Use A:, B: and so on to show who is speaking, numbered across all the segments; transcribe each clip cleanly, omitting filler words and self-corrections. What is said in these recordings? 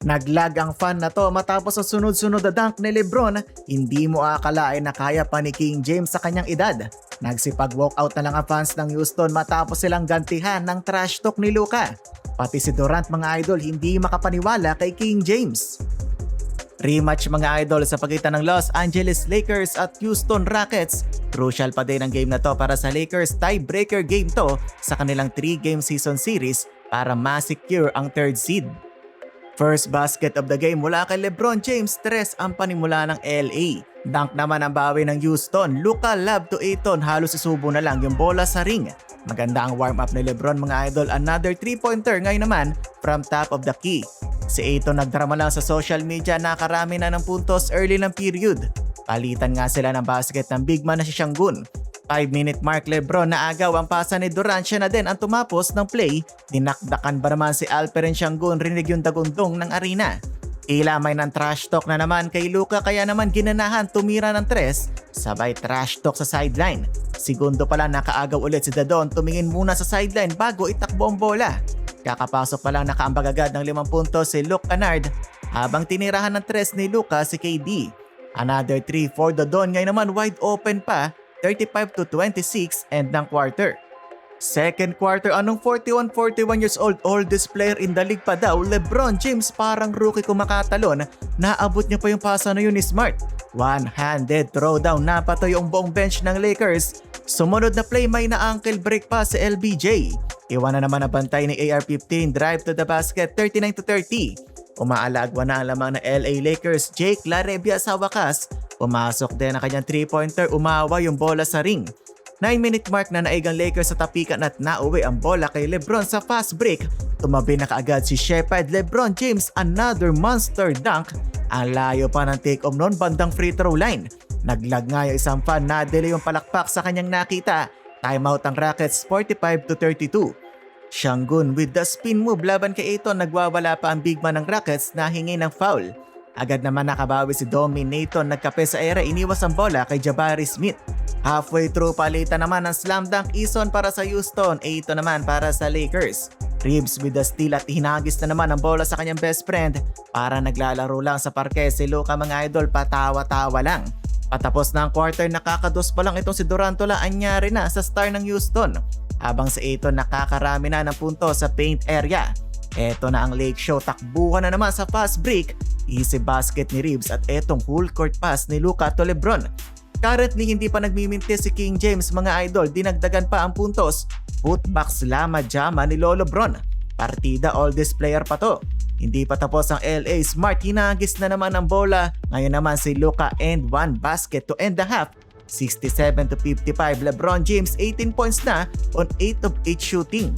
A: Naglag ang fan na to matapos ang sunod-sunod na dunk ni Lebron, hindi mo akalain na kaya pa ni King James sa kanyang edad. Nagsipag-walkout na lang ang fans ng Houston matapos silang gantihan ng trash talk ni Luka. Pati si Durant mga idol hindi makapaniwala kay King James. Rematch mga idol sa pagitan ng Los Angeles Lakers at Houston Rockets. Crucial pa din ang game na to para sa Lakers, tiebreaker game to sa kanilang 3-game season series para ma-secure ang third seed. First basket of the game mula kay LeBron James, 3 ang panimula ng LA. Dunk naman ang bawi ng Houston, Luka lob to Ayton, halos isubo na lang yung bola sa ring. Maganda ang warm-up ni LeBron mga idol, another 3-pointer ngayon naman from top of the key. Si Ayton nagdrama lang sa social media, nakarami na ng puntos early ng period. Palitan nga sila ng basket ng big man na si Sengun. 5-minute mark Lebron na agaw ang pasa ni Durant, siya na din ang tumapos ng play. Dinakdakan ba naman si Alperen Sengun, rinig yung dagundong ng arena. Tila may ng trash talk na naman kay Luka kaya naman ginanahan tumira ng 3, sabay trash talk sa sideline. Segundo pala nakaagaw ulit si Dadon, tumingin muna sa sideline bago itakbo ang bola. Kakapasok pa lang nakaambag agad ng 5 puntos si Luke Kennard habang tinirahan ng 3 ni Luka si KD. Another 3 for Dadon, ngayon naman wide open pa, 35-26 and ng quarter. Second quarter, anong 41 years old, oldest player in the league pa daw, LeBron James parang rookie kumakatalon, naabot niya pa yung pasa na yun ni Smart. One-handed throwdown, napatoy yung buong bench ng Lakers. Sumunod na play may na-ankle break pa si LBJ. Iwan na naman ang bantay ni AR-15, drive to the basket, 39-30. Umaalagwa na ang lamang na LA Lakers, Jake LaRavia sa wakas. Pumasok din ang kanyang 3-pointer, umawa yung bola sa ring. 9-minute mark na naigang Lakers sa tapikan at nauwi ang bola kay Lebron sa fast break. Tumabi na kaagad si Shepard, LeBron James, another monster dunk. Ang layo pa ng take-off noon bandang free throw line. Naglag nga yung isang fan, na-delay yung palakpak sa kanyang nakita. Timeout ang Rockets, 45-32. Sengun with the spin move laban kay Ayton, nagwawala pa ang big man ng Rockets na hingi ng foul. Agad naman nakabawi si Dominaton, nagkape sa ere, iniwas ang bola kay Jabari Smith. Halfway through palitan naman ng slam dunk, Eason para sa Houston, Ayton naman para sa Lakers. Reeves with the steal at hinagis na naman ang bola sa kanyang best friend. Para naglalaro lang sa parke si Luka mga idol, patawa-tawa lang. Patapos na ang quarter, nakakados pa lang itong si Durantola, anyari na sa star ng Houston. Habang si Ayton nakakarami na ng punto sa paint area. Eto na ang Lake Show, takbuhan na naman sa fast break. Easy basket ni Reeves at etong full court pass ni Luka to Lebron. Currently hindi pa nagmimintis si King James mga idol, dinagdagan pa ang puntos. Putback slama jama ni Lolo Bron. Partida oldest player pa to. Hindi pa tapos ang LA, Smart hinagis na naman ang bola. Ngayon naman si Luka and 1 basket to end the half. 67-55, LeBron James 18 points na on 8 of 8 shooting.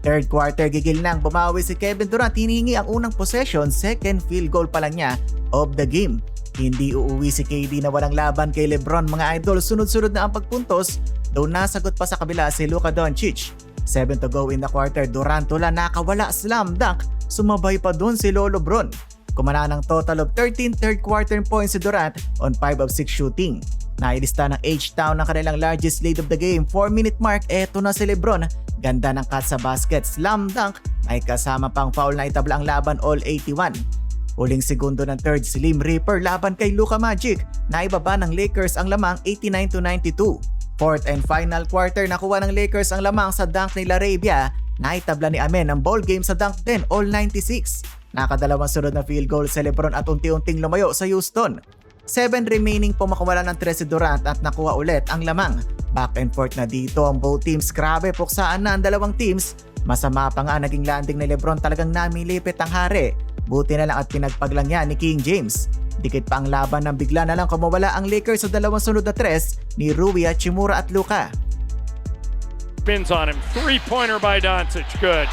A: Third quarter, gigil nang bumawi si Kevin Durant, hinihingi ang unang possession, second field goal pa lang niya of the game. Hindi uuwi si KD na walang laban kay LeBron mga idol, sunod-sunod na ang pagpuntos, though nasagot pa sa kabila si Luka Doncic. 7 to go in the quarter, Durant wala, nakawala, slam dunk, sumabay pa dun si Lolo Bron. Kumana ng total of 13 third quarter points si Durant on 5 of 6 shooting. Nailista ng H-Town ng kanilang largest lead of the game, 4-minute mark, eto na si Lebron. Ganda ng cut sa basket, slam dunk, may kasama pang foul na itabla ang laban all 81. Huling segundo ng third, Slim Reaper laban kay Luka Magic, naibaba ng Lakers ang lamang 89-92. Fourth and final quarter, nakuha ng Lakers ang lamang sa dunk ni LaRavia, naitabla ni Amen ang ball game sa dunk din all 96. Nakadalawang sunod na field goal si Lebron at unti-unting lumayo sa Houston. 7 remaining po makawala ng 3 si Durant at nakuha ulit ang lamang. Back and forth na dito ang both teams, grabe puksaan na ang dalawang teams. Masama pa nga naging landing ni Lebron, talagang namilipit ang hari. Buti na lang at pinagpaglang yan ni King James. Dikit pa ang laban nang bigla na lang kumawala ang Lakers sa dalawang sunod na 3 ni Rui, Hachimura at Luka.
B: Spins on him, 3-pointer by Doncic, good.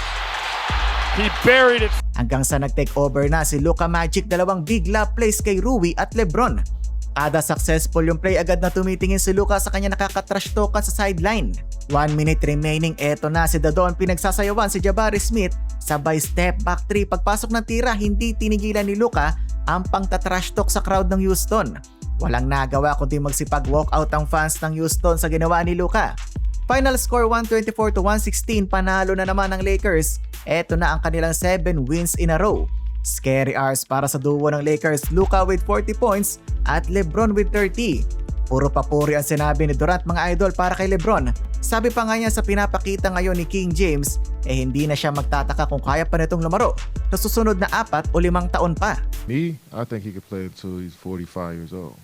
B: He buried it.
A: Hanggang sa nag-take over na si Luka Magic, dalawang big lob plays kay Rui at Lebron. Kada successful yung play, agad na tumitingin si Luka sa kanya nakakatrash talkan sa sideline. 1 minute remaining, eto na si Dadon, pinagsasayawan si Jabari Smith, sabay step back 3, pagpasok ng tira, hindi tinigilan ni Luka ang pangtatrash talk sa crowd ng Houston. Walang nagawa kundi magsipag-walkout ang fans ng Houston sa ginawa ni Luka. Final score 124-116, panalo na naman ng Lakers. Eto na ang kanilang 7 wins in a row. Scary hours para sa duo ng Lakers, Luka with 40 points at LeBron with 30. Puro papuri ang sinabi ni Durant mga idol para kay LeBron. Sabi pa nga niya sa pinapakita ngayon ni King James, hindi na siya magtataka kung kaya pa nitong lumaro sa susunod na 4 o 5 taon pa.
C: Me, I think he could play until he's 45 years old.